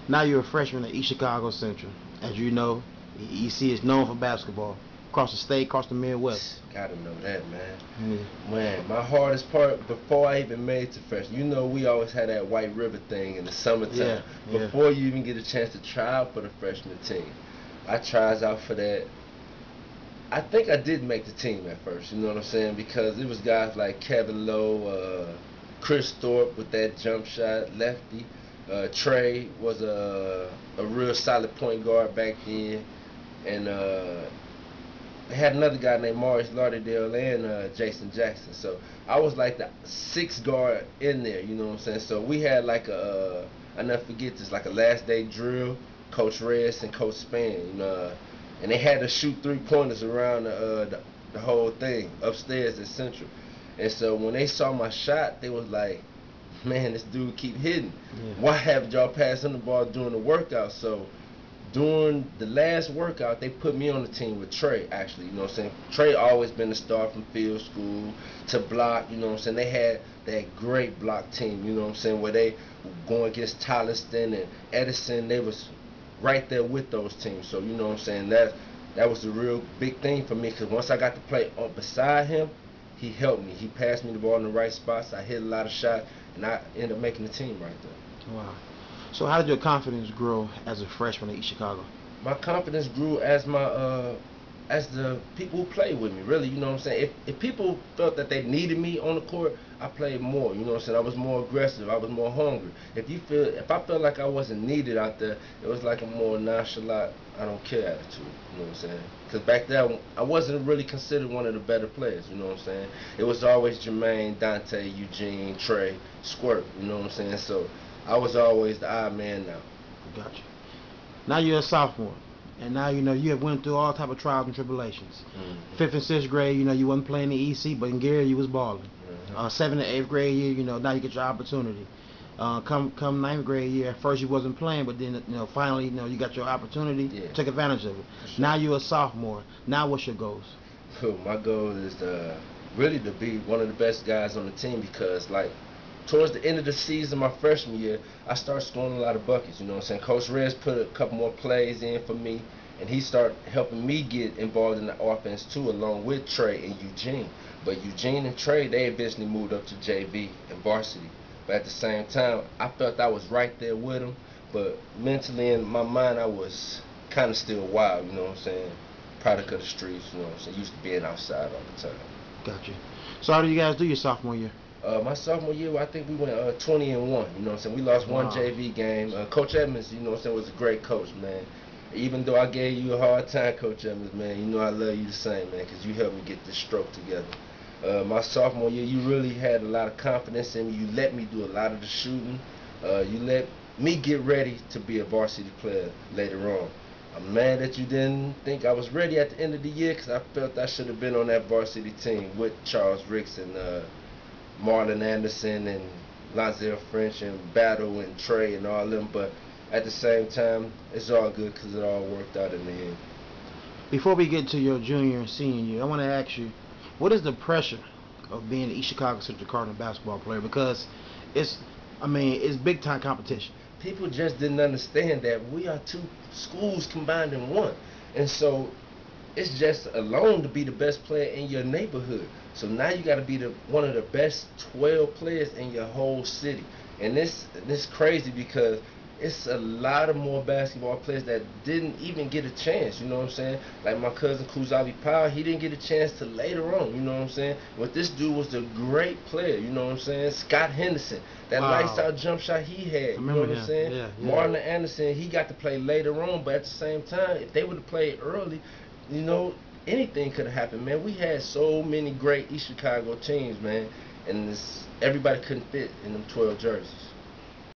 Now you're a freshman at East Chicago Central. As you know, EC is known for basketball across the state, across the Midwest. Gotta know that, man. Yeah. Man, my hardest part before I even made it to freshman, you know, we always had that white river thing in the summertime. Yeah. Before you even get a chance to try out for the freshman team, I tried out for that. I think I did make the team at first, you know what I'm saying? Because it was guys like Kevin Lowe, Chris Thorpe with that jump shot, lefty. Trey was a real solid point guard back then. And they had another guy named Maurice Lauderdale and Jason Jackson. So I was like the sixth guard in there, you know what I'm saying? So we had like I never forget this, like a last day drill, Coach Reyes and Coach Span, you know, and they had to shoot 3-pointers around the whole thing upstairs at Central. And so when they saw my shot, they was like, man, this dude keep hitting. Yeah. Why haven't y'all passed him the ball during the workout? So during the last workout, they put me on the team with Trey, actually, you know what I'm saying? Trey always been a star from field school to block, you know what I'm saying? They had that great block team, you know what I'm saying, where they were going against Tolliston and Edison. They was right there with those teams. So, you know what I'm saying, that was a real big thing for me, because once I got to play beside him, he helped me. He passed me the ball in the right spots. I hit a lot of shots, and I ended up making the team right there. Wow. So how did your confidence grow as a freshman at East Chicago? My confidence grew as as the people who played with me, really, you know what I'm saying? If people felt that they needed me on the court, I played more, you know what I'm saying? I was more aggressive, I was more hungry. If I felt like I wasn't needed out there, it was like a more nonchalant, I don't care attitude, you know what I'm saying? Because back then, I wasn't really considered one of the better players, you know what I'm saying? It was always Jermaine, Dante, Eugene, Trey, Squirt, you know what I'm saying? So I was always the odd man now. Gotcha. Now you're a sophomore, and now you know you have went through all type of trials and tribulations. Mm-hmm. 5th and 6th grade, you know you wasn't playing the EC, but in Gary you was balling. 7th and 8th grade year, you know now you get your opportunity. Come 9th grade year, at first you wasn't playing, but then you know finally you know you got your opportunity. Yeah. Take advantage of it. Sure. Now you're a sophomore. Now what's your goals? My goal is really to be one of the best guys on the team, because like towards the end of the season, my freshman year, I started scoring a lot of buckets, you know what I'm saying? Coach Reyes put a couple more plays in for me, and he started helping me get involved in the offense too, along with Trey and Eugene. But Eugene and Trey, they eventually moved up to JV and varsity. But at the same time, I felt I was right there with them, but mentally in my mind, I was kind of still wild, you know what I'm saying? Product of the streets, you know what I'm saying? Used to being outside all the time. Gotcha. So how did you guys do your sophomore year? My sophomore year, I think we went 20-1. You know what I'm saying? We lost one Wow. JV game. Coach Edmonds, you know what I'm saying, was a great coach, man. Even though I gave you a hard time, Coach Edmonds, man, you know I love you the same, man, because you helped me get this stroke together. My sophomore year, you really had a lot of confidence in me. You let me do a lot of the shooting. You let me get ready to be a varsity player later on. I'm mad that you didn't think I was ready at the end of the year, because I felt I should have been on that varsity team with Charles Ricks and Marlon Anderson and Lonzel French and Battle and Trey and all them, but at the same time, it's all good because it all worked out in the end. Before we get to your junior and senior year, I want to ask you, what is the pressure of being an East Chicago Central Cardinal basketball player? Because it's big time competition. People just didn't understand that we are two schools combined in one, and so it's just alone to be the best player in your neighborhood. So now you got to be one of the best 12 players in your whole city, and this crazy because it's a lot of more basketball players that didn't even get a chance, you know what I'm saying? Like my cousin Kuzavi Powell, he didn't get a chance till later on, you know what I'm saying? But this dude was a great player, you know what I'm saying? Scott Henderson, that Wow. lights out jump shot he had, you know what I'm saying? Yeah. Marlon Anderson, he got to play later on, but at the same time, if they would have played early, you know, anything could have happened, man. We had so many great East Chicago teams, man, and everybody couldn't fit in them 12 jerseys.